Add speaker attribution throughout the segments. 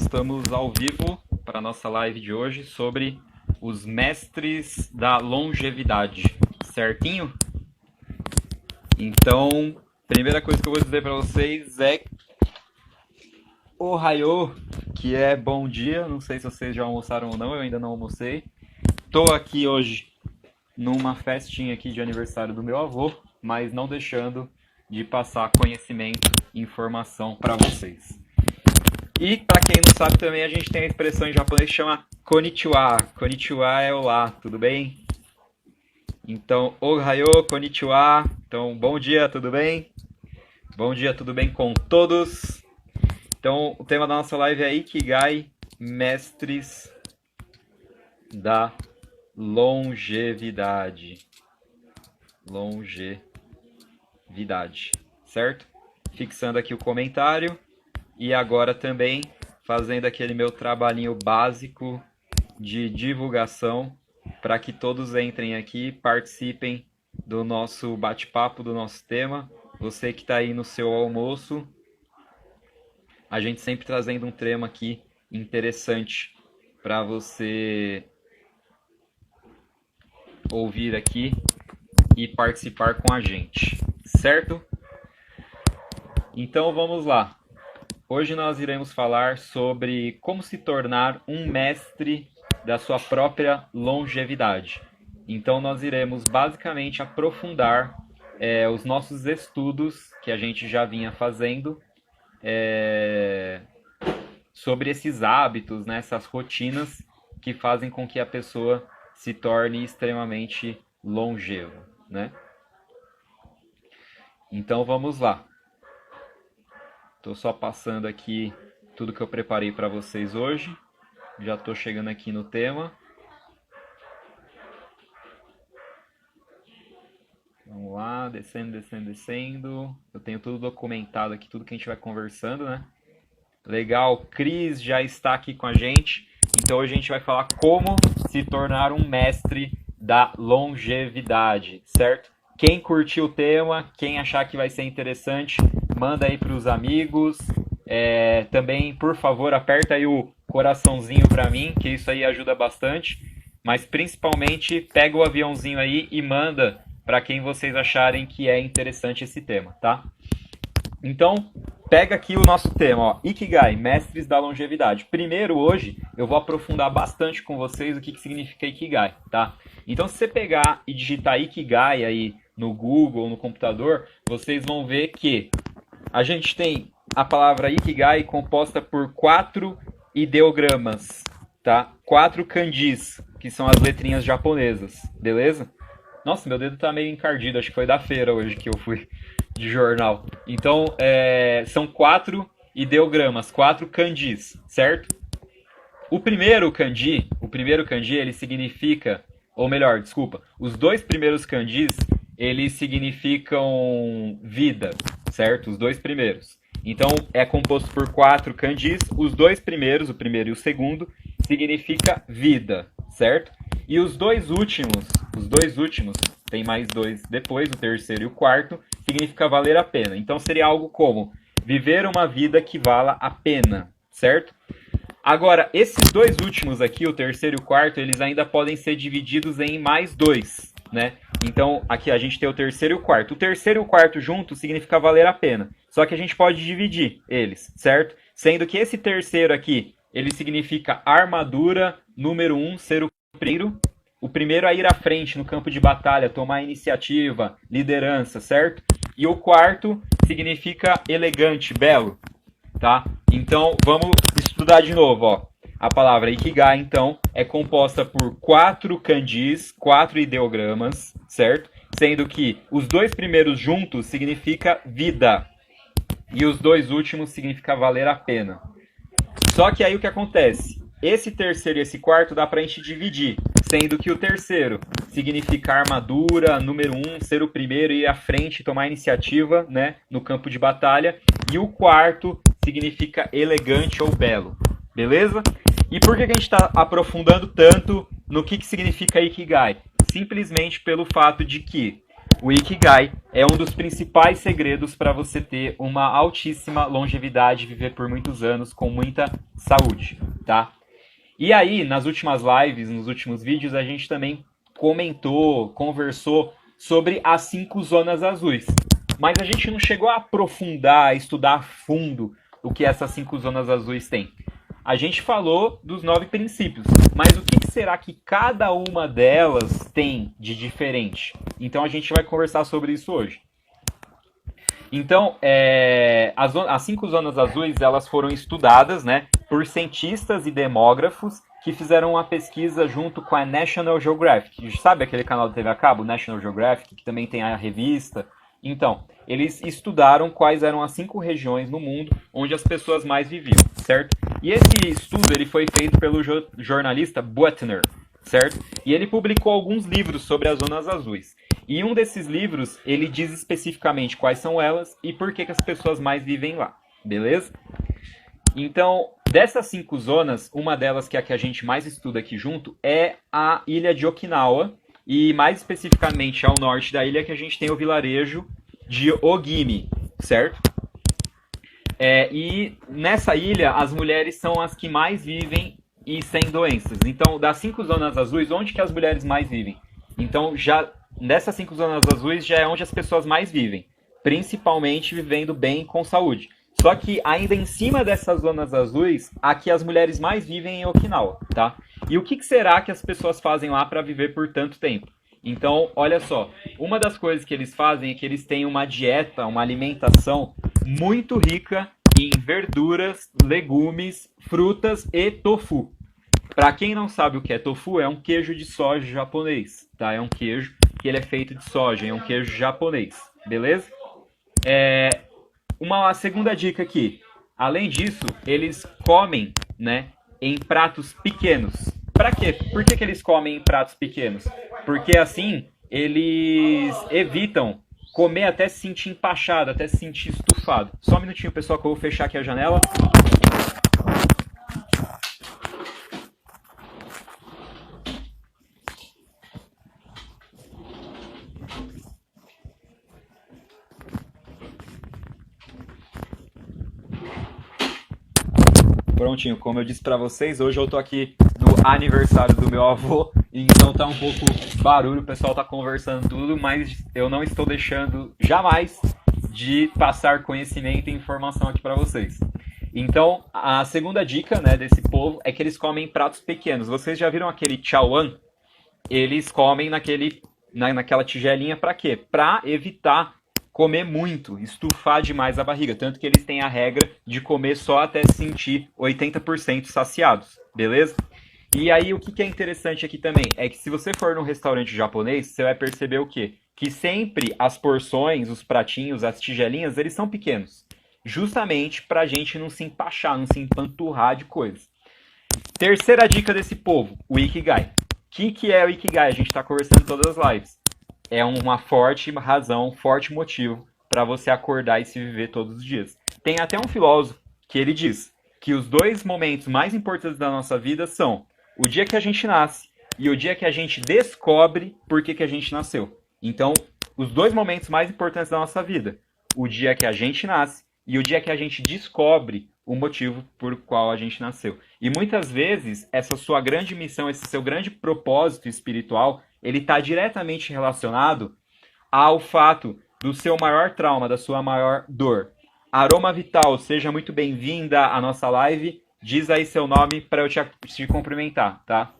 Speaker 1: Estamos ao vivo para a nossa live de hoje sobre os mestres da longevidade, certinho? Então, primeira coisa que eu vou dizer para vocês é Ohayou, que é bom dia. Não sei se vocês já almoçaram ou não, eu ainda não almocei. Estou aqui hoje numa festinha aqui de aniversário do meu avô, mas não deixando de passar conhecimento e informação para vocês. E para quem não sabe também, a gente tem a expressão em japonês que chama konnichiwa. Konnichiwa é olá, tudo bem? Então, ohayou, konnichiwa. Então, bom dia, tudo bem? Bom dia, tudo bem com todos? Então, o tema da nossa live é Ikigai, mestres da longevidade. Longevidade, certo? Fixando aqui o comentário. E agora também fazendo aquele meu trabalhinho básico de divulgação para que todos entrem aqui, participem do nosso bate-papo, do nosso tema. Você que está aí no seu almoço, a gente sempre trazendo um tema aqui interessante para você ouvir aqui e participar com a gente, certo? Então vamos lá. Hoje nós iremos falar sobre como se tornar um mestre da sua própria longevidade. Então nós iremos basicamente aprofundar os nossos estudos que a gente já vinha fazendo sobre esses hábitos, né, essas rotinas que fazem com que a pessoa se torne extremamente longeva, né? Então vamos lá. Estou só passando aqui tudo que eu preparei para vocês hoje. Já estou chegando aqui no tema. Vamos lá, descendo. Eu tenho tudo documentado aqui, tudo que a gente vai conversando, né? Legal, Cris já está aqui com a gente. Então hoje a gente vai falar como se tornar um mestre da longevidade, certo? Quem curtiu o tema, quem achar que vai ser interessante, manda aí para os amigos. Também, por favor, aperta aí o coraçãozinho para mim, que isso aí ajuda bastante. Mas principalmente, pega o aviãozinho aí e manda para quem vocês acharem que é interessante esse tema, tá? Então, pega aqui o nosso tema, ó, Ikigai, mestres da longevidade. Primeiro, hoje, eu vou aprofundar bastante com vocês o que significa Ikigai, tá? Então, se você pegar e digitar Ikigai aí no Google ou no computador, vocês vão ver que a gente tem a palavra Ikigai composta por 4 ideogramas, tá? 4 kanjis, que são as letrinhas japonesas, beleza? Nossa, meu dedo tá meio encardido, acho que foi da feira hoje que eu fui de jornal. Então, são 4 ideogramas, 4 kanjis, certo? O primeiro kanji, ele significa, ou melhor, desculpa, os dois primeiros kanjis, eles significam vida, certo? Os dois primeiros. Então, é composto por 4 kanjis. Os dois primeiros, o primeiro e o segundo, significa vida, certo? E os dois últimos, tem mais 2 depois, o terceiro e o quarto, significa valer a pena. Então, seria algo como viver uma vida que vala a pena, certo? Agora, esses dois últimos aqui, o terceiro e o quarto, eles ainda podem ser divididos em mais 2, né? Então, aqui a gente tem o terceiro e o quarto. O terceiro e o quarto juntos significa valer a pena. Só que a gente pode dividir eles, certo? Sendo que esse terceiro aqui, ele significa armadura, número 1, ser o primeiro. O primeiro a ir à frente no campo de batalha, tomar iniciativa, liderança, certo? E o quarto significa elegante, belo, tá? Então, vamos estudar de novo, ó. A palavra Ikigai, então, é composta por 4 kanjis, 4 ideogramas, certo? Sendo que os dois primeiros juntos significa vida e os dois últimos significa valer a pena. Só que aí o que acontece? Esse terceiro e esse quarto dá pra gente dividir, sendo que o terceiro significa armadura, número 1, ser o primeiro, ir à frente, tomar iniciativa, né, no campo de batalha, e o quarto significa elegante ou belo, beleza? E por que a gente está aprofundando tanto no que significa Ikigai? Simplesmente pelo fato de que O Ikigai é um dos principais segredos para você ter uma altíssima longevidade, viver por muitos anos com muita saúde, tá? E aí, nas últimas lives, nos últimos vídeos, a gente também comentou, conversou sobre as 5 zonas azuis. Mas a gente não chegou a aprofundar, a estudar a fundo o que essas 5 zonas azuis têm. A gente falou dos 9 princípios, mas o que será que cada uma delas tem de diferente? Então a gente vai conversar sobre isso hoje. Então, as 5 zonas azuis elas foram estudadas, né, por cientistas e demógrafos que fizeram uma pesquisa junto com a National Geographic. Sabe aquele canal de TV a cabo, National Geographic, que também tem a revista? Então, eles estudaram quais eram as 5 regiões no mundo onde as pessoas mais viviam, certo? E esse estudo ele foi feito pelo jornalista Buettner, certo? E ele publicou alguns livros sobre as zonas azuis. E um desses livros, ele diz especificamente quais são elas e por que as pessoas mais vivem lá, beleza? Então, dessas 5 zonas, uma delas que é a que a gente mais estuda aqui junto é a ilha de Okinawa, e mais especificamente ao norte da ilha que a gente tem o vilarejo de Ogimi, certo? E nessa ilha, as mulheres são as que mais vivem e sem doenças. Então, das 5 zonas azuis, onde que as mulheres mais vivem? Então, já nessas 5 zonas azuis já é onde as pessoas mais vivem, principalmente vivendo bem com saúde. Só que ainda em cima dessas zonas azuis, aqui as mulheres mais vivem em Okinawa, tá? E o que será que as pessoas fazem lá para viver por tanto tempo? Então, olha só, uma das coisas que eles fazem é que eles têm uma dieta, uma alimentação muito rica em verduras, legumes, frutas e tofu. Para quem não sabe o que é tofu, é um queijo de soja japonês, tá? É um queijo que ele é feito de soja, é um queijo japonês, beleza? Uma segunda dica aqui. Além disso, eles comem, né, em pratos pequenos. Para quê? Por que eles comem em pratos pequenos? Porque assim eles evitam comer até se sentir empachado, até se sentir estufado. Só um minutinho, pessoal, que eu vou fechar aqui a janela. Prontinho, como eu disse pra vocês, hoje eu tô aqui no aniversário do meu avô, então tá um pouco barulho, o pessoal tá conversando tudo, mas eu não estou deixando jamais de passar conhecimento e informação aqui pra vocês. Então, a segunda dica, né, desse povo é que eles comem em pratos pequenos. Vocês já viram aquele chawan? Eles comem naquela tigelinha pra quê? Pra evitar comer muito, estufar demais a barriga. Tanto que eles têm a regra de comer só até se sentir 80% saciados, beleza? E aí o que é interessante aqui também é que se você for num restaurante japonês, você vai perceber o quê? Que sempre as porções, os pratinhos, as tigelinhas, eles são pequenos. Justamente pra gente não se empachar, não se empanturrar de coisas. Terceira dica desse povo, o Ikigai. O que é o Ikigai? A gente está conversando em todas as lives. É uma forte razão, um forte motivo para você acordar e se viver todos os dias. Tem até um filósofo que ele diz que os 2 momentos mais importantes da nossa vida são o dia que a gente nasce e o dia que a gente descobre por que a gente nasceu. Então, os 2 momentos mais importantes da nossa vida, o dia que a gente nasce e o dia que a gente descobre o motivo por qual a gente nasceu. E muitas vezes, essa sua grande missão, esse seu grande propósito espiritual, ele está diretamente relacionado ao fato do seu maior trauma, da sua maior dor. Aroma Vital, seja muito bem-vinda à nossa live. Diz aí seu nome para eu te cumprimentar, tá?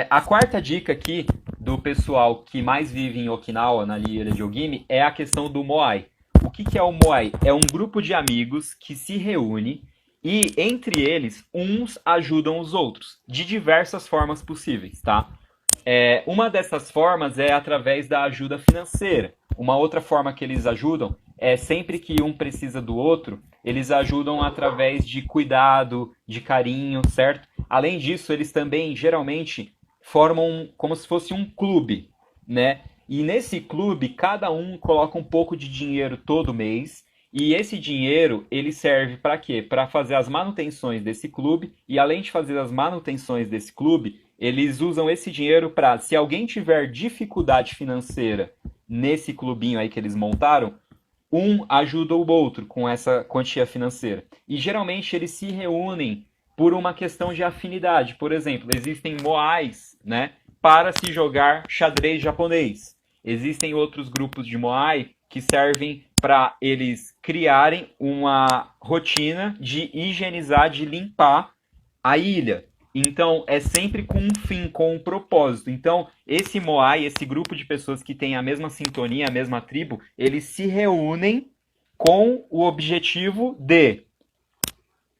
Speaker 1: A quarta dica aqui do pessoal que mais vive em Okinawa, na ilha de Ogimi, é a questão do Moai. O que é o Moai? É um grupo de amigos que se reúne e, entre eles, uns ajudam os outros, de diversas formas possíveis, tá? Uma dessas formas é através da ajuda financeira. Uma outra forma que eles ajudam é sempre que um precisa do outro, eles ajudam através de cuidado, de carinho, certo? Além disso, eles também, geralmente, formam como se fosse um clube, né? E nesse clube, cada um coloca um pouco de dinheiro todo mês E esse dinheiro, ele serve para quê? Para fazer as manutenções desse clube, e além de fazer as manutenções desse clube, eles usam esse dinheiro para, se alguém tiver dificuldade financeira nesse clubinho aí que eles montaram, um ajuda o outro com essa quantia financeira. E geralmente eles se reúnem por uma questão de afinidade. Por exemplo, existem moais, né, para se jogar xadrez japonês. Existem outros grupos de moai que servem para eles criarem uma rotina de higienizar, de limpar a ilha. Então, é sempre com um fim, com um propósito. Então, esse Moai, esse grupo de pessoas que tem a mesma sintonia, a mesma tribo, eles se reúnem com o objetivo de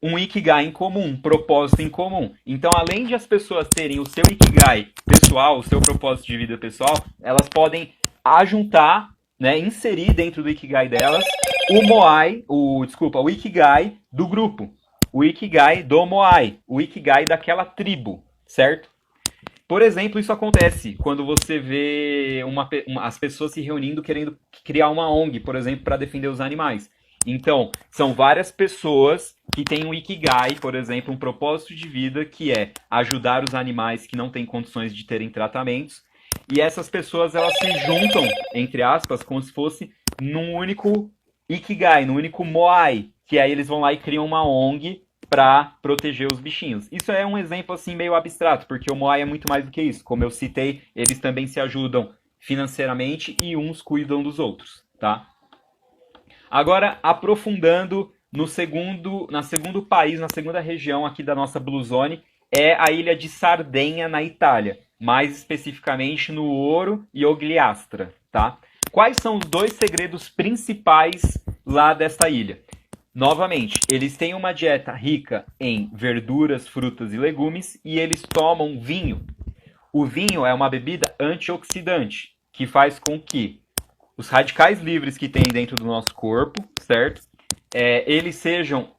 Speaker 1: um Ikigai em comum, um propósito em comum. Então, além de as pessoas terem o seu Ikigai pessoal, o seu propósito de vida pessoal, elas podem ajuntar, né, inserir dentro do Ikigai delas o Ikigai do grupo. O Ikigai do Moai, o Ikigai daquela tribo, certo? Por exemplo, isso acontece quando você vê as pessoas se reunindo querendo criar uma ONG, por exemplo, para defender os animais. Então, são várias pessoas que têm um Ikigai, por exemplo, um propósito de vida que é ajudar os animais que não têm condições de terem tratamentos. E essas pessoas, elas se juntam, entre aspas, como se fosse num único Ikigai, num único Moai, que aí eles vão lá e criam uma ONG para proteger os bichinhos. Isso é um exemplo assim meio abstrato, porque o Moai é muito mais do que isso. Como eu citei, eles também se ajudam financeiramente e uns cuidam dos outros, tá? Agora, aprofundando no segundo país, na segunda região aqui da nossa Blue Zone, é a ilha de Sardenha, na Itália. Mais especificamente no Ouro e Ogliastra, tá? Quais são os dois segredos principais lá dessa ilha? Novamente, eles têm uma dieta rica em verduras, frutas e legumes e eles tomam vinho. O vinho é uma bebida antioxidante, que faz com que os radicais livres que tem dentro do nosso corpo, certo? Eles sejam,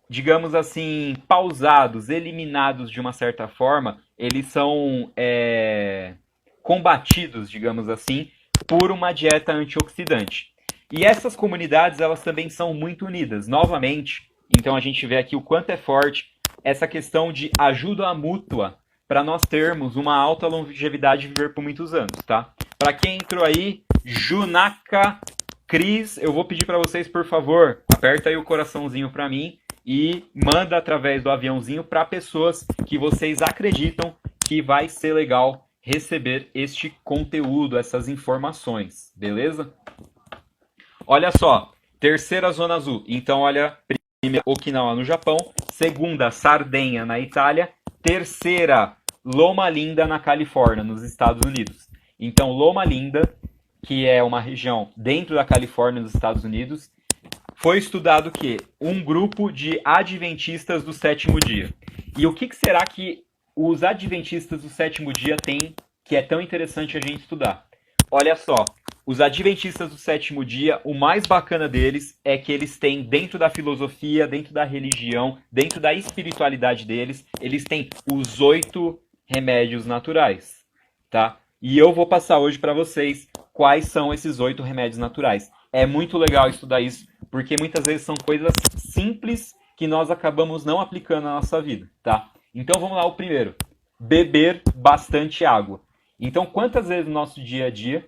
Speaker 1: digamos assim, pausados, eliminados de uma certa forma. Eles são combatidos, digamos assim, por uma dieta antioxidante. E essas comunidades, elas também são muito unidas. Novamente, então a gente vê aqui o quanto é forte essa questão de ajuda mútua para nós termos uma alta longevidade e viver por muitos anos, tá? Para quem entrou aí, Junaka, Cris, eu vou pedir para vocês, por favor, aperta aí o coraçãozinho para mim e manda através do aviãozinho para pessoas que vocês acreditam que vai ser legal receber este conteúdo, essas informações, beleza? Olha só, terceira zona azul. Então, olha, primeira, Okinawa no Japão. Segunda, Sardenha na Itália. Terceira, Loma Linda na Califórnia, nos Estados Unidos. Então, Loma Linda, que é uma região dentro da Califórnia, nos Estados Unidos, foi estudado que um grupo de adventistas do sétimo dia. E o que será que os adventistas do sétimo dia têm que é tão interessante a gente estudar? Olha só. Os adventistas do sétimo dia, o mais bacana deles é que eles têm, dentro da filosofia, dentro da religião, dentro da espiritualidade deles, eles têm os 8 remédios naturais, tá? E eu vou passar hoje para vocês quais são esses 8 remédios naturais. É muito legal estudar isso, porque muitas vezes são coisas simples que nós acabamos não aplicando na nossa vida, tá? Então vamos lá, o primeiro. Beber bastante água. Então, quantas vezes no nosso dia a dia,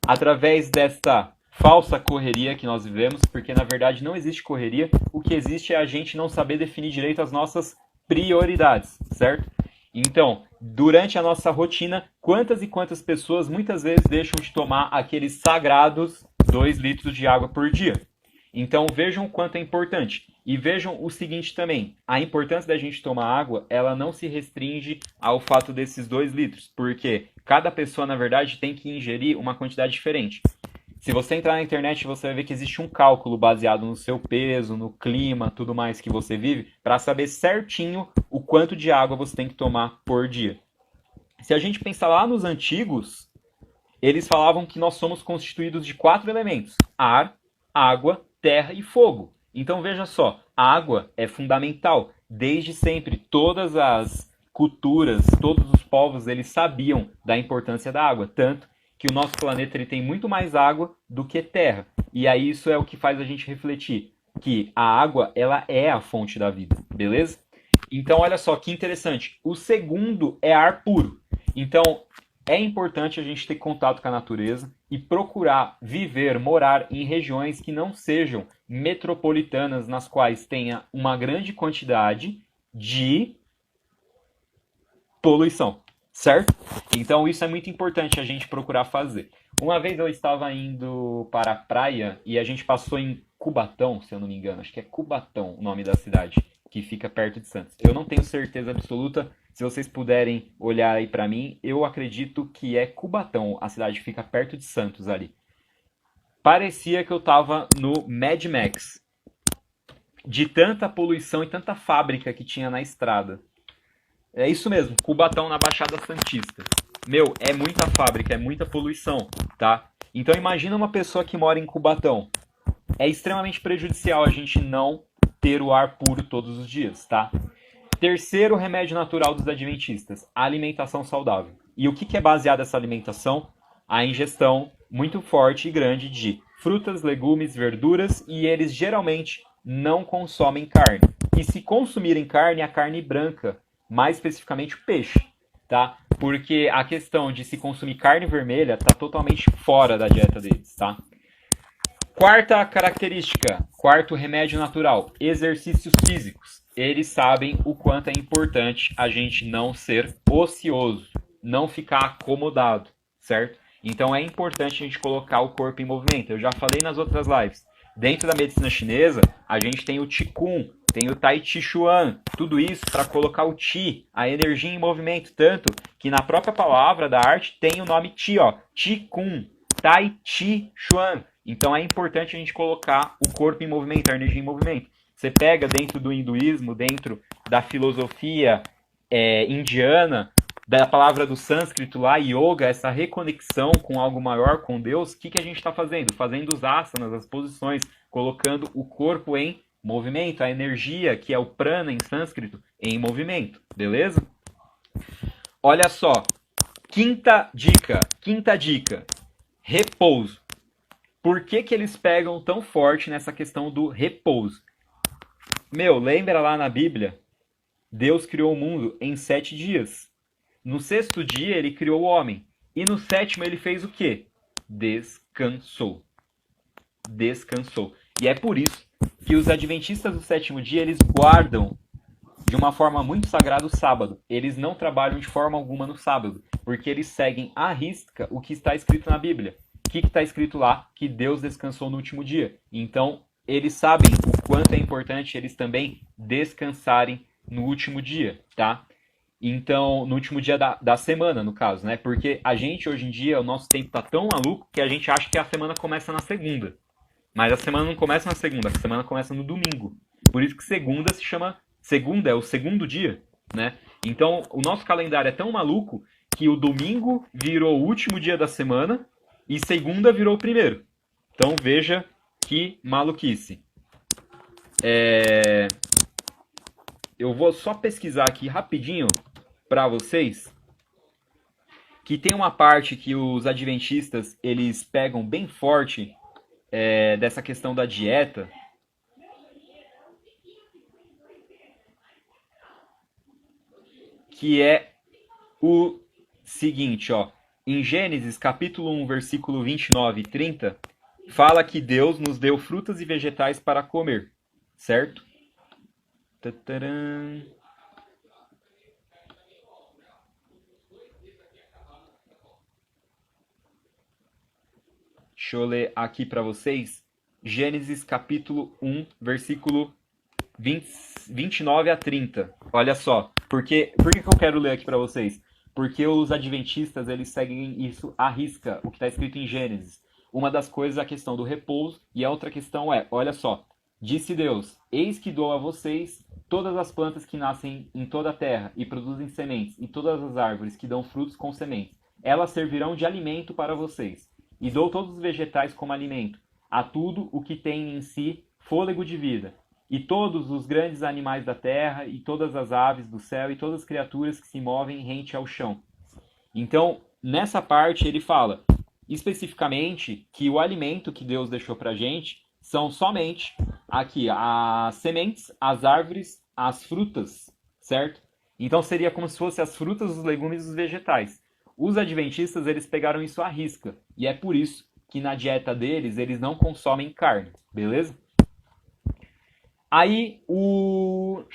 Speaker 1: através desta falsa correria que nós vivemos, porque na verdade não existe correria, o que existe é a gente não saber definir direito as nossas prioridades, certo? Então, durante a nossa rotina, quantas e quantas pessoas muitas vezes deixam de tomar aqueles sagrados 2 litros de água por dia? Então vejam o quanto é importante. E vejam o seguinte também, a importância da gente tomar água, ela não se restringe ao fato desses 2 litros, porque cada pessoa, na verdade, tem que ingerir uma quantidade diferente. Se você entrar na internet, você vai ver que existe um cálculo baseado no seu peso, no clima, tudo mais que você vive, para saber certinho o quanto de água você tem que tomar por dia. Se a gente pensar lá nos antigos, eles falavam que nós somos constituídos de 4 elementos: ar, água, terra e fogo. Então veja só, a água é fundamental. Desde sempre, todas as culturas, todos os povos, eles sabiam da importância da água. Tanto que o nosso planeta ele tem muito mais água do que terra. E aí isso é o que faz a gente refletir que a água ela é a fonte da vida, beleza? Então olha só que interessante. O segundo é ar puro. Então é importante a gente ter contato com a natureza e procurar viver, morar em regiões que não sejam metropolitanas, nas quais tenha uma grande quantidade de poluição, certo? Então isso é muito importante a gente procurar fazer. Uma vez eu estava indo para a praia e a gente passou em Cubatão, se eu não me engano, acho que é Cubatão o nome da cidade, que fica perto de Santos. Eu não tenho certeza absoluta, se vocês puderem olhar aí para mim, eu acredito que é Cubatão, a cidade que fica perto de Santos ali. Parecia que eu estava no Mad Max, de tanta poluição e tanta fábrica que tinha na estrada. É isso mesmo, Cubatão na Baixada Santista. Meu, é muita fábrica, é muita poluição, tá? Então imagina uma pessoa que mora em Cubatão. É extremamente prejudicial a gente não ter o ar puro todos os dias, tá? Terceiro remédio natural dos adventistas, a alimentação saudável. E o que é baseado essa alimentação? A ingestão muito forte e grande de frutas, legumes, verduras, e eles geralmente não consomem carne. E se consumirem carne, a carne branca, mais especificamente o peixe, tá? Porque a questão de se consumir carne vermelha está totalmente fora da dieta deles, tá? Quarta característica, quarto remédio natural, exercícios físicos. Eles sabem o quanto é importante a gente não ser ocioso, não ficar acomodado, certo? Então é importante a gente colocar o corpo em movimento. Eu já falei nas outras lives. Dentro da medicina chinesa, a gente tem o Qigong, tem o Tai Chi Chuan, tudo isso para colocar o Qi, a energia em movimento, tanto que na própria palavra da arte tem o nome Qi, ó, Qigong, Tai Chi Chuan. Então é importante a gente colocar o corpo em movimento, a energia em movimento. Você pega dentro do hinduísmo, dentro da filosofia indiana, da palavra do sânscrito lá, yoga, essa reconexão com algo maior, com Deus, o que a gente está fazendo? Fazendo os asanas, as posições, colocando o corpo em movimento, a energia, que é o prana em sânscrito, em movimento, beleza? Olha só, quinta dica, repouso. Por que eles pegam tão forte nessa questão do repouso? Meu, lembra lá na Bíblia? Deus criou o mundo em 7 dias. No sexto dia ele criou o homem. E no sétimo ele fez o quê? Descansou. Descansou. E é por isso que os adventistas do sétimo dia, eles guardam de uma forma muito sagrada o sábado. Eles não trabalham de forma alguma no sábado, porque eles seguem à risca o que está escrito na Bíblia. O que está escrito lá? Que Deus descansou no último dia. Então, eles sabem o quanto é importante eles também descansarem no último dia, tá? Então, no último dia da semana, no caso, né? Porque a gente, hoje em dia, o nosso tempo tá tão maluco que a gente acha que a semana começa na segunda. Mas a semana não começa na segunda, a semana começa no domingo. Por isso que segunda se chama... Segunda é o segundo dia, né? Então, o nosso calendário é tão maluco que o domingo virou o último dia da semana e segunda virou o primeiro. Então, veja que maluquice. Eu vou só pesquisar aqui rapidinho para vocês que tem uma parte que os adventistas eles pegam bem forte dessa questão da dieta, que é o seguinte, ó. Em Gênesis, capítulo 1, versículo 29 e 30, fala que Deus nos deu frutas e vegetais para comer, certo? Tataram. Deixa eu ler aqui para vocês. Gênesis capítulo 1, versículo 29 a 30. Olha só. Por que eu quero ler aqui para vocês? Porque os adventistas eles seguem isso à risca, o que está escrito em Gênesis. Uma das coisas é a questão do repouso e a outra questão é, olha só. Disse Deus, eis que dou a vocês todas as plantas que nascem em toda a terra e produzem sementes, e todas as árvores que dão frutos com sementes. Elas servirão de alimento para vocês. E dou todos os vegetais como alimento, a tudo o que tem em si fôlego de vida, e todos os grandes animais da terra, e todas as aves do céu, e todas as criaturas que se movem rente ao chão. Então, nessa parte ele fala, especificamente que o alimento que Deus deixou para a gente são somente aqui as sementes, as árvores, as frutas, certo? Então seria como se fossem as frutas, os legumes e os vegetais. Os adventistas, eles pegaram isso à risca, e é por isso que na dieta deles, eles não consomem carne, beleza? Aí, o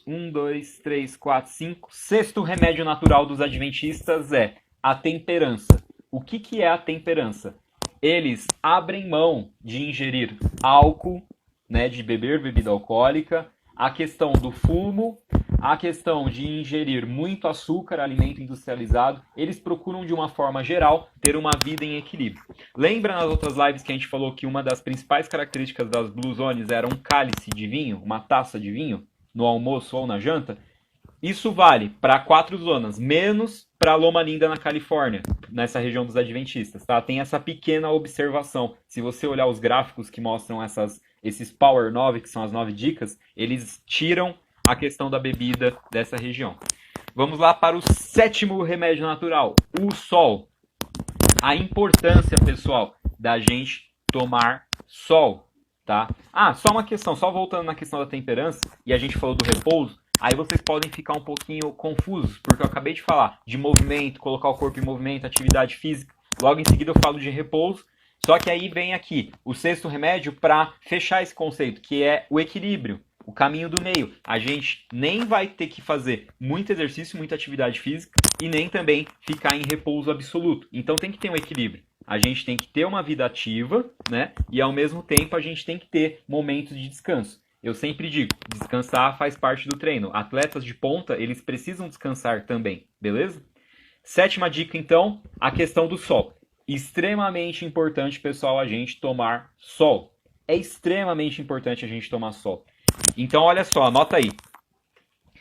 Speaker 1: 1, 2, 3, 4, 5. Sexto remédio natural dos adventistas é a temperança. O que é a temperança? Eles abrem mão de ingerir álcool, né, de beber bebida alcoólica, a questão do fumo, a questão de ingerir muito açúcar, alimento industrializado. Eles procuram, de uma forma geral, ter uma vida em equilíbrio. Lembra nas outras lives que a gente falou que uma das principais características das Blue Zones era um cálice de vinho, uma taça de vinho, no almoço ou na janta? Isso vale para 4 zonas, menos para Loma Linda, na Califórnia, nessa região dos adventistas, tá? Tem essa pequena observação. Se você olhar os gráficos que mostram esses Power 9, que são as 9 dicas, eles tiram a questão da bebida dessa região. Vamos lá para o sétimo remédio natural, o sol. A importância, pessoal, da gente tomar sol, tá? Só uma questão, só voltando na questão da temperança, e a gente falou do repouso, aí vocês podem ficar um pouquinho confusos, porque eu acabei de falar de movimento, colocar o corpo em movimento, atividade física, logo em seguida eu falo de repouso, só que aí vem aqui o sexto remédio para fechar esse conceito, que é o equilíbrio, o caminho do meio. A gente nem vai ter que fazer muito exercício, muita atividade física, e nem também ficar em repouso absoluto. Então tem que ter um equilíbrio. A gente tem que ter uma vida ativa, né? E ao mesmo tempo a gente tem que ter momentos de descanso. Eu sempre digo, descansar faz parte do treino. Atletas de ponta, eles precisam descansar também, beleza? Sétima dica, então, a questão do sol. Extremamente importante, pessoal, a gente tomar sol. É extremamente importante a gente tomar sol. Então, olha só, anota aí.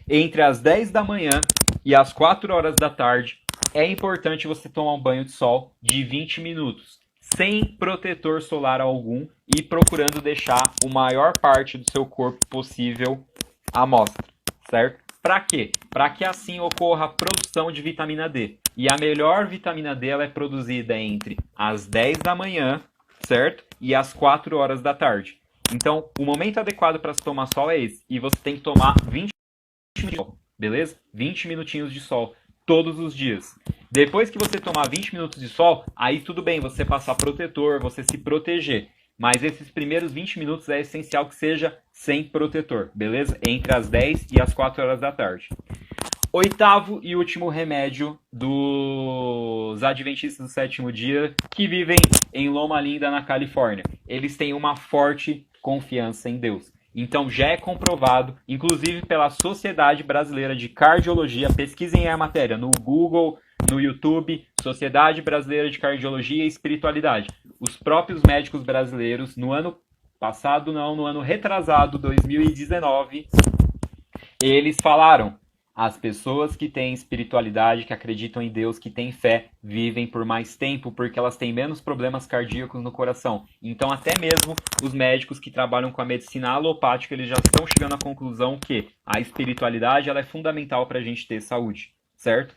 Speaker 1: Entre as 10 da manhã e as 4 horas da tarde, é importante você tomar um banho de sol de 20 minutos, sem protetor solar algum e procurando deixar a maior parte do seu corpo possível à mostra, certo? Para quê? Para que assim ocorra a produção de vitamina D. E a melhor vitamina D ela é produzida entre as 10 da manhã, certo? E as 4 horas da tarde. Então, o momento adequado para se tomar sol é esse. E você tem que tomar 20 minutos de sol, beleza? 20 minutinhos de sol todos os dias. Depois que você tomar 20 minutos de sol, aí tudo bem, você passar protetor, você se proteger. Mas esses primeiros 20 minutos é essencial que seja sem protetor, beleza? Entre as 10 e as 4 horas da tarde. Oitavo e último remédio dos adventistas do sétimo dia que vivem em Loma Linda, na Califórnia. Eles têm uma forte confiança em Deus. Então já é comprovado, inclusive pela Sociedade Brasileira de Cardiologia, pesquisem a matéria no Google, no YouTube, Sociedade Brasileira de Cardiologia e Espiritualidade. Os próprios médicos brasileiros, no ano passado não, no ano retrasado, 2019, eles falaram: as pessoas que têm espiritualidade, que acreditam em Deus, que têm fé, vivem por mais tempo porque elas têm menos problemas cardíacos no coração. Então, até mesmo os médicos que trabalham com a medicina alopática, eles já estão chegando à conclusão que a espiritualidade ela é fundamental para a gente ter saúde, certo?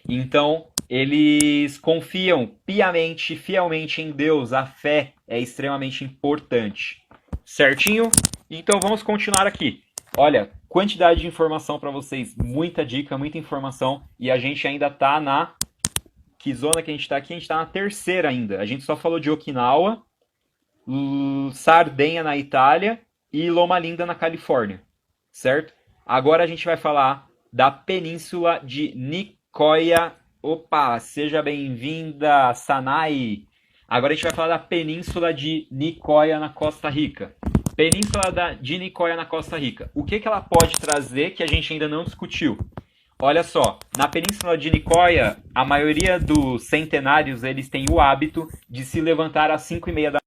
Speaker 1: Então, eles confiam piamente, fielmente em Deus. A fé é extremamente importante. Certinho? Então, vamos continuar aqui. Olha, quantidade de informação para vocês, muita dica, muita informação, e a gente ainda tá na... Que zona que a gente tá aqui? A gente tá na terceira ainda. A gente só falou de Okinawa, Sardenha na Itália e Loma Linda na Califórnia, certo? Agora a gente vai falar da Península de Nicoya. Opa, seja bem-vinda, Sanai! Agora a gente vai falar da Península de Nicoya na Costa Rica. Península de Nicoya na Costa Rica. O que ela pode trazer que a gente ainda não discutiu? Olha só, na Península de Nicoya, a maioria dos centenários eles têm o hábito de se levantar às 5h30 da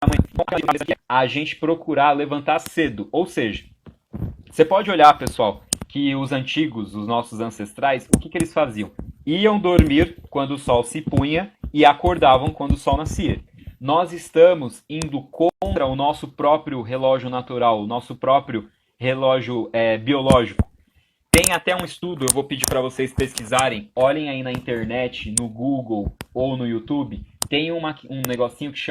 Speaker 1: manhã. A gente procurar levantar cedo. Ou seja, você pode olhar, pessoal, que os antigos, os nossos ancestrais, o que eles faziam? Iam dormir quando o sol se punha e acordavam quando o sol nascia. Nós estamos indo contra o nosso próprio relógio natural, o nosso próprio relógio biológico. Tem até um estudo, eu vou pedir para vocês pesquisarem, olhem aí na internet, no Google ou no YouTube, tem um negocinho que se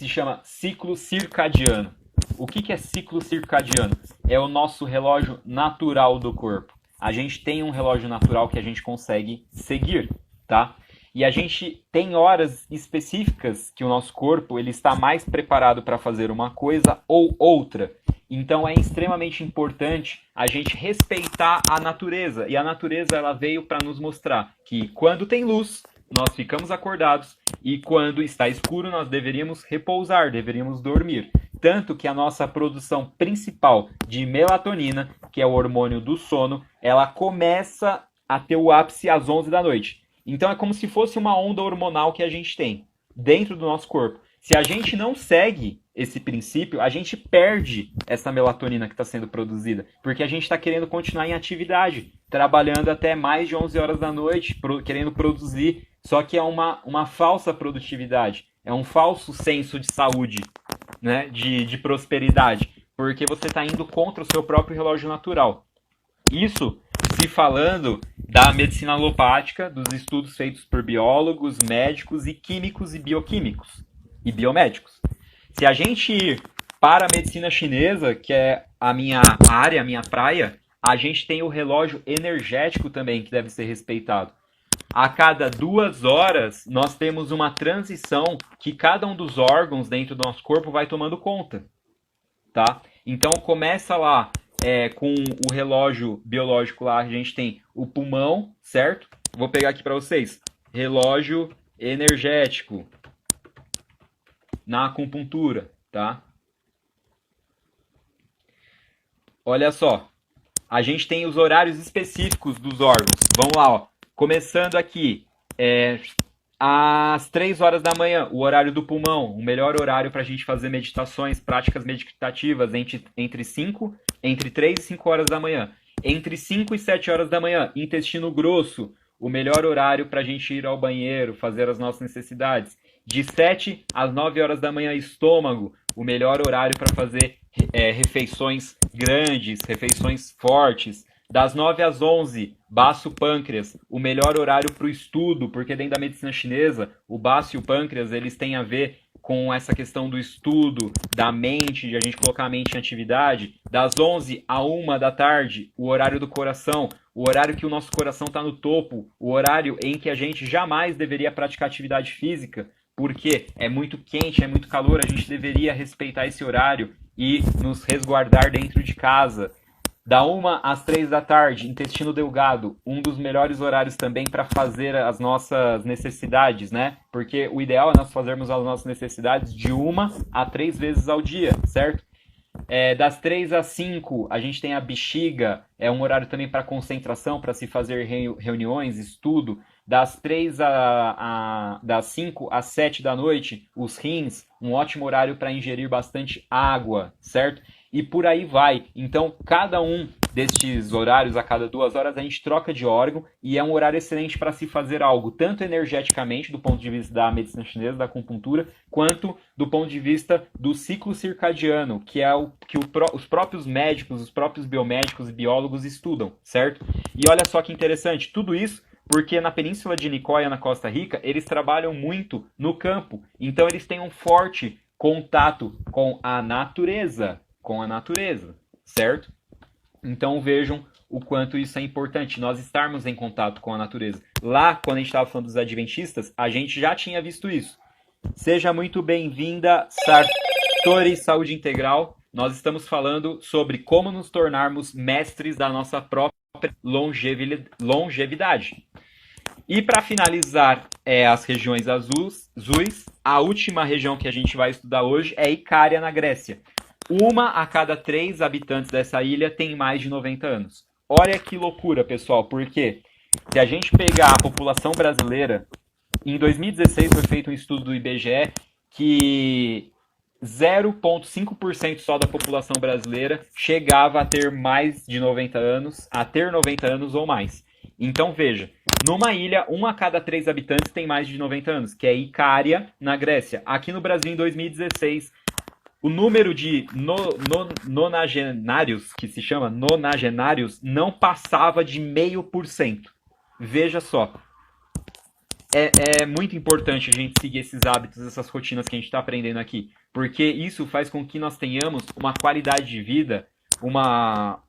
Speaker 1: chama ciclo circadiano. O que é ciclo circadiano? É o nosso relógio natural do corpo. A gente tem um relógio natural que a gente consegue seguir, tá? E a gente tem horas específicas que o nosso corpo ele está mais preparado para fazer uma coisa ou outra. Então é extremamente importante a gente respeitar a natureza. E a natureza ela veio para nos mostrar que quando tem luz, nós ficamos acordados e quando está escuro, nós deveríamos repousar, deveríamos dormir. Tanto que a nossa produção principal de melatonina, que é o hormônio do sono, ela começa a ter o ápice às 11 da noite. Então é como se fosse uma onda hormonal que a gente tem dentro do nosso corpo. Se a gente não segue esse princípio, a gente perde essa melatonina que está sendo produzida, porque a gente está querendo continuar em atividade, trabalhando até mais de 11 horas da noite, querendo produzir, só que é uma falsa produtividade, é um falso senso de saúde, né, de prosperidade, porque você está indo contra o seu próprio relógio natural. Isso se falando da medicina alopática, dos estudos feitos por biólogos, médicos e químicos e bioquímicos e biomédicos. Se a gente ir para a medicina chinesa, que é a minha área, a minha praia, a gente tem o relógio energético também, que deve ser respeitado. A cada 2 horas, nós temos uma transição que cada um dos órgãos dentro do nosso corpo vai tomando conta, tá? Então, começa lá com o relógio biológico lá, a gente tem o pulmão, certo? Vou pegar aqui para vocês. Relógio energético na acupuntura, tá? Olha só, a gente tem os horários específicos dos órgãos. Vamos lá, ó. Começando aqui, às 3 horas da manhã, o horário do pulmão, o melhor horário para a gente fazer meditações, práticas meditativas entre 3 e 5 horas da manhã. Entre 5 e 7 horas da manhã, intestino grosso, o melhor horário para a gente ir ao banheiro, fazer as nossas necessidades. De 7 às 9 horas da manhã, estômago, o melhor horário para fazer refeições grandes, refeições fortes. Das 9 às 11, baço pâncreas, o melhor horário para o estudo, porque dentro da medicina chinesa, o baço e o pâncreas, eles têm a ver com essa questão do estudo, da mente, de a gente colocar a mente em atividade. Das 11 à 1 da tarde, o horário do coração, o horário que o nosso coração está no topo, o horário em que a gente jamais deveria praticar atividade física, porque é muito quente, é muito calor, a gente deveria respeitar esse horário e nos resguardar dentro de casa. Da 1 às 3 da tarde, intestino delgado, um dos melhores horários também para fazer as nossas necessidades, né? Porque o ideal é nós fazermos as nossas necessidades de 1 a 3 vezes ao dia, certo? Das 3 às 5, a gente tem a bexiga, é um horário também para concentração, para se fazer reuniões, estudo. Das 5 às 7 da noite, os rins, um ótimo horário para ingerir bastante água, certo? E por aí vai. Então, cada um destes horários, a cada 2 horas, a gente troca de órgão e é um horário excelente para se fazer algo, tanto energeticamente, do ponto de vista da medicina chinesa, da acupuntura, quanto do ponto de vista do ciclo circadiano, que é o que os próprios médicos, os próprios biomédicos e biólogos estudam, certo? E olha só que interessante, tudo isso porque na Península de Nicoya, na Costa Rica, eles trabalham muito no campo, então eles têm um forte contato com a natureza, certo? Então vejam o quanto isso é importante, nós estarmos em contato com a natureza. Lá, quando a gente estava falando dos adventistas, a gente já tinha visto isso. Seja muito bem-vinda, Sartori Saúde Integral. Nós estamos falando sobre como nos tornarmos mestres da nossa própria longevidade. E para finalizar as regiões azuis, a última região que a gente vai estudar hoje é Icária, na Grécia. 1 a cada 3 habitantes dessa ilha tem mais de 90 anos. Olha que loucura, pessoal, porque se a gente pegar a população brasileira, em 2016 foi feito um estudo do IBGE que 0,5% só da população brasileira chegava a ter mais de 90 anos, a ter 90 anos ou mais. Então veja, numa ilha, 1 a cada 3 habitantes tem mais de 90 anos, que é Icária, na Grécia. Aqui no Brasil, em 2016, O número de nonagenários, que se chama nonagenários, não passava de 0,5%. Veja só, é muito importante a gente seguir esses hábitos, essas rotinas que a gente está aprendendo aqui, porque isso faz com que nós tenhamos uma qualidade de vida, uma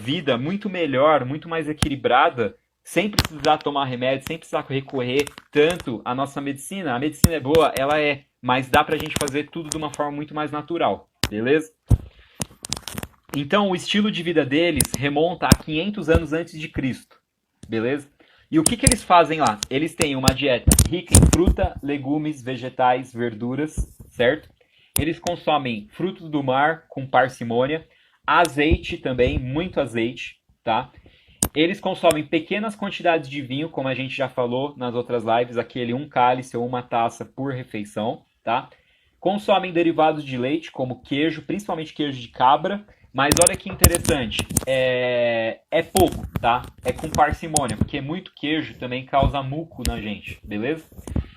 Speaker 1: vida muito melhor, muito mais equilibrada, sem precisar tomar remédio, sem precisar recorrer tanto à nossa medicina. A medicina é boa, ela é, mas dá pra gente fazer tudo de uma forma muito mais natural, beleza? Então, o estilo de vida deles remonta a 500 anos antes de Cristo, beleza? E o que que eles fazem lá? Eles têm uma dieta rica em fruta, legumes, vegetais, verduras, certo? Eles consomem frutos do mar com parcimônia, azeite também, muito azeite, tá? Eles consomem pequenas quantidades de vinho, como a gente já falou nas outras lives, aquele 1 cálice ou 1 taça por refeição, tá? Consomem derivados de leite, como queijo, principalmente queijo de cabra, mas olha que interessante, é pouco, tá? É com parcimônia, porque muito queijo também causa muco na gente, beleza?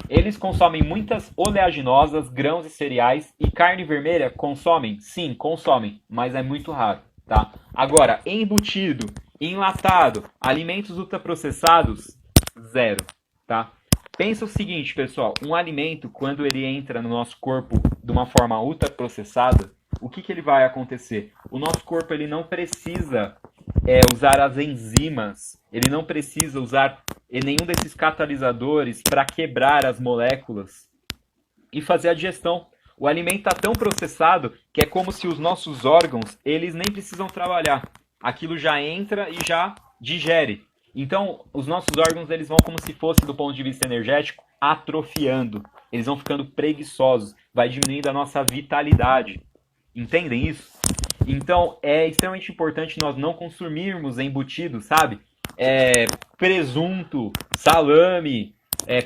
Speaker 1: Eles consomem muitas oleaginosas, grãos e cereais, e carne vermelha consomem? Sim, consomem, mas é muito raro, tá? Agora, embutido, enlatado, alimentos ultraprocessados, zero, tá? Pensa o seguinte, pessoal, um alimento, quando ele entra no nosso corpo de uma forma ultraprocessada, o que que ele vai acontecer? O nosso corpo ele não precisa usar as enzimas, ele não precisa usar nenhum desses catalisadores para quebrar as moléculas e fazer a digestão. O alimento está tão processado que é como se os nossos órgãos eles nem precisam trabalhar. Aquilo já entra e já digere. Então, os nossos órgãos eles vão como se fosse, do ponto de vista energético, atrofiando. Eles vão ficando preguiçosos, vai diminuindo a nossa vitalidade. Entendem isso? Então, é extremamente importante nós não consumirmos embutidos, sabe? Presunto, salame,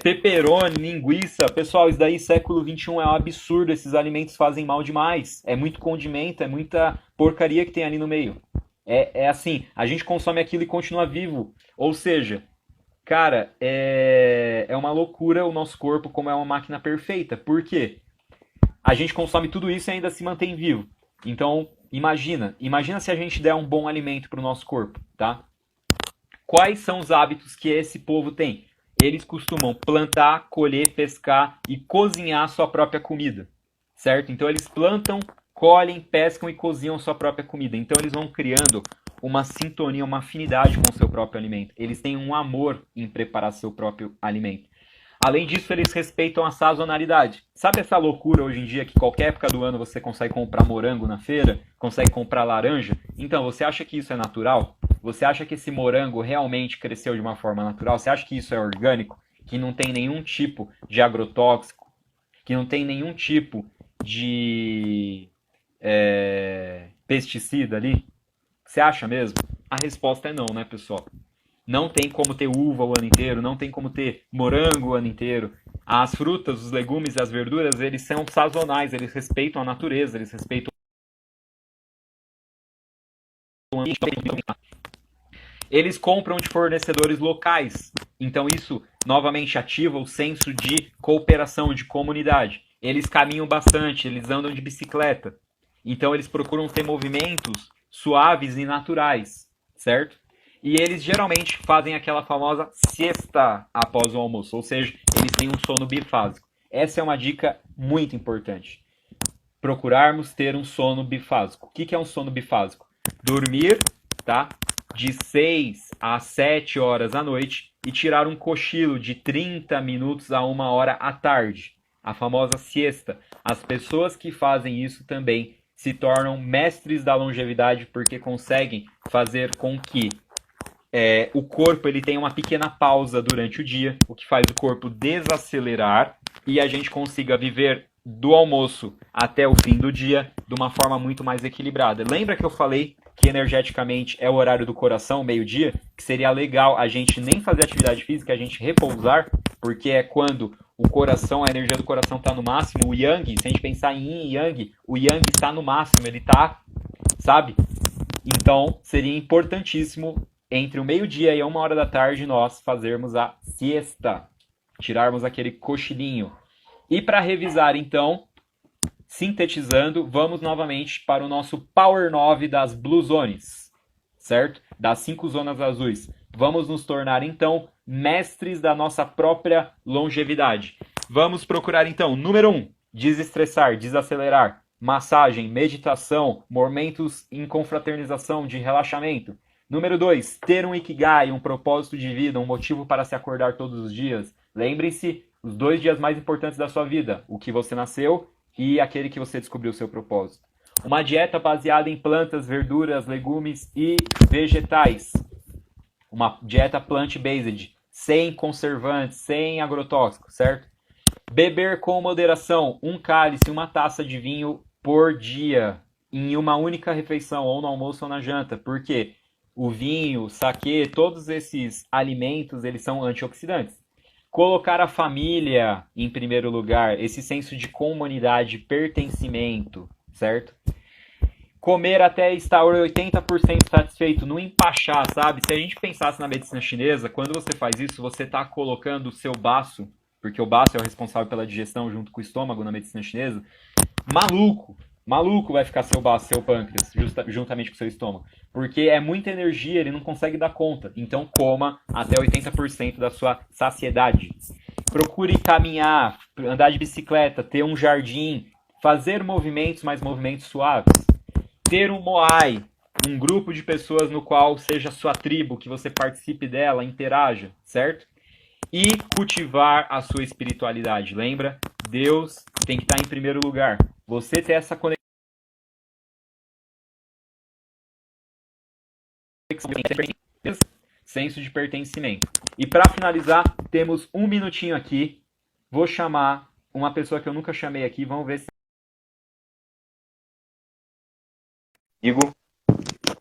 Speaker 1: pepperoni, linguiça. Pessoal, isso daí, século XXI, é um absurdo. Esses alimentos fazem mal demais. É muito condimento, é muita porcaria que tem ali no meio. É assim, a gente consome aquilo e continua vivo. Ou seja, cara, é uma loucura o nosso corpo como é uma máquina perfeita. Por quê? A gente consome tudo isso e ainda se mantém vivo. Então, imagina se a gente der um bom alimento para o nosso corpo, tá? Quais são os hábitos que esse povo tem? Eles costumam plantar, colher, pescar e cozinhar a sua própria comida, certo? Então eles plantam, colhem, pescam e cozinham sua própria comida. Então eles vão criando uma sintonia, uma afinidade com o seu próprio alimento. Eles têm um amor em preparar seu próprio alimento. Além disso, eles respeitam a sazonalidade. Sabe essa loucura hoje em dia que qualquer época do ano você consegue comprar morango na feira? Consegue comprar laranja? Então, você acha que isso é natural? Você acha que esse morango realmente cresceu de uma forma natural? Você acha que isso é orgânico? Que não tem nenhum tipo de agrotóxico? Que não tem nenhum tipo de pesticida ali? Você acha mesmo? A resposta é não, né, pessoal? Não tem como ter uva o ano inteiro, não tem como ter morango o ano inteiro. As frutas, os legumes e as verduras, eles são sazonais, eles respeitam a natureza, eles respeitam o ambiente. Eles compram de fornecedores locais, então isso novamente ativa o senso de cooperação, de comunidade. Eles caminham bastante, eles andam de bicicleta, então eles procuram ter movimentos suaves e naturais, certo? E eles geralmente fazem aquela famosa siesta após o almoço, ou seja, eles têm um sono bifásico. Essa é uma dica muito importante. Procurarmos ter um sono bifásico. O que é um sono bifásico? Dormir, tá? De 6 a 7 horas à noite e tirar um cochilo de 30 minutos a 1 hora à tarde. A famosa siesta. As pessoas que fazem isso também se tornam mestres da longevidade porque conseguem fazer com que o corpo ele tem uma pequena pausa durante o dia, o que faz o corpo desacelerar e a gente consiga viver do almoço até o fim do dia de uma forma muito mais equilibrada. Lembra que eu falei que energeticamente é o horário do coração, meio-dia? Que seria legal a gente nem fazer atividade física, a gente repousar, porque é quando o coração, a energia do coração está no máximo, o yang, se a gente pensar em yin e yang, o yang está no máximo, ele está, sabe? Então, seria importantíssimo entre o meio-dia e a 1 hora da tarde nós fazermos a siesta, tirarmos aquele cochilinho. E para revisar, então, sintetizando, vamos novamente para o nosso Power 9 das Blue Zones, certo? Das 5 zonas azuis. Vamos nos tornar, então, mestres da nossa própria longevidade. Vamos procurar, então, número 1, desestressar, desacelerar, massagem, meditação, momentos em confraternização de relaxamento. Número 2, ter um Ikigai, um propósito de vida, um motivo para se acordar todos os dias. Lembre-se, os 2 dias mais importantes da sua vida, o que você nasceu e aquele que você descobriu o seu propósito. Uma dieta baseada em plantas, verduras, legumes e vegetais. Uma dieta plant-based, sem conservantes, sem agrotóxicos, certo? Beber com moderação, 1 cálice, 1 taça de vinho por dia, em uma única refeição, ou no almoço ou na janta. Porque o vinho, o saquê, todos esses alimentos, eles são antioxidantes. Colocar a família em primeiro lugar, esse senso de comunidade, pertencimento, certo? Comer até estar 80% satisfeito, não empachar, sabe? Se a gente pensasse na medicina chinesa, quando você faz isso, você está colocando o seu baço, porque o baço é o responsável pela digestão junto com o estômago na medicina chinesa, maluco vai ficar seu baço, seu pâncreas, juntamente com o seu estômago. Porque é muita energia, ele não consegue dar conta. Então coma até 80% da sua saciedade. Procure caminhar, andar de bicicleta, ter um jardim, fazer movimentos, mas movimentos suaves. Ter um Moai, um grupo de pessoas no qual seja sua tribo, que você participe dela, interaja, certo? E cultivar a sua espiritualidade. Lembra? Deus tem que estar em primeiro lugar. Você ter essa conexão, senso de pertencimento. E para finalizar, temos 1 minutinho aqui. Vou chamar uma pessoa que eu nunca chamei aqui. Vamos ver se...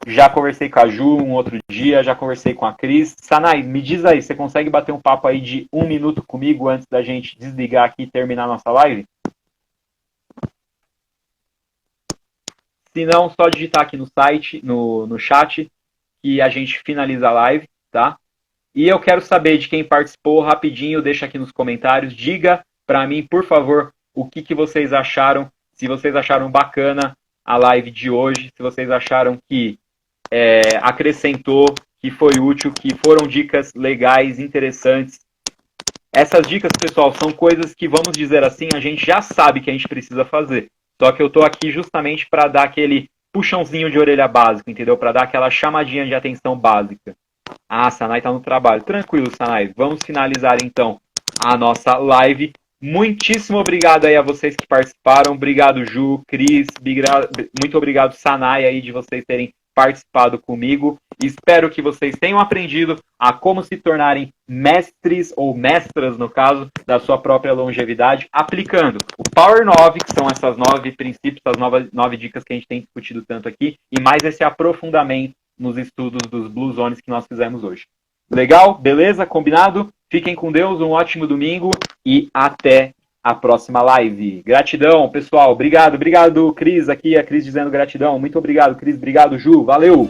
Speaker 1: Já conversei com a Ju um outro dia, já conversei com a Cris. Sanai, me diz aí, você consegue bater um papo aí de 1 minuto comigo antes da gente desligar aqui e terminar a nossa live? Se não, só digitar aqui no site, no chat, que a gente finaliza a live, tá? E eu quero saber de quem participou rapidinho, deixa aqui nos comentários. Diga para mim, por favor, o que vocês acharam, se vocês acharam bacana a live de hoje, se vocês acharam que acrescentou, que foi útil, que foram dicas legais, interessantes. Essas dicas, pessoal, são coisas que, vamos dizer assim, a gente já sabe que a gente precisa fazer. Só que eu tô aqui justamente para dar aquele puxãozinho de orelha básico, entendeu? Para dar aquela chamadinha de atenção básica. Ah, Sanai tá no trabalho. Tranquilo, Sanai. Vamos finalizar, então, a nossa live. Muitíssimo obrigado aí a vocês que participaram. Obrigado, Ju, Cris. Muito obrigado, Sanai, aí, de vocês terem participado comigo. Espero que vocês tenham aprendido a como se tornarem mestres, ou mestras, no caso, da sua própria longevidade, aplicando o Power 9, que são essas 9 princípios, essas 9 dicas que a gente tem discutido tanto aqui, e mais esse aprofundamento nos estudos dos Blue Zones que nós fizemos hoje. Legal? Beleza? Combinado? Fiquem com Deus, um ótimo domingo e até a próxima live. Gratidão, pessoal. Obrigado, Cris. Aqui a Cris dizendo gratidão. Muito obrigado, Cris. Obrigado, Ju. Valeu!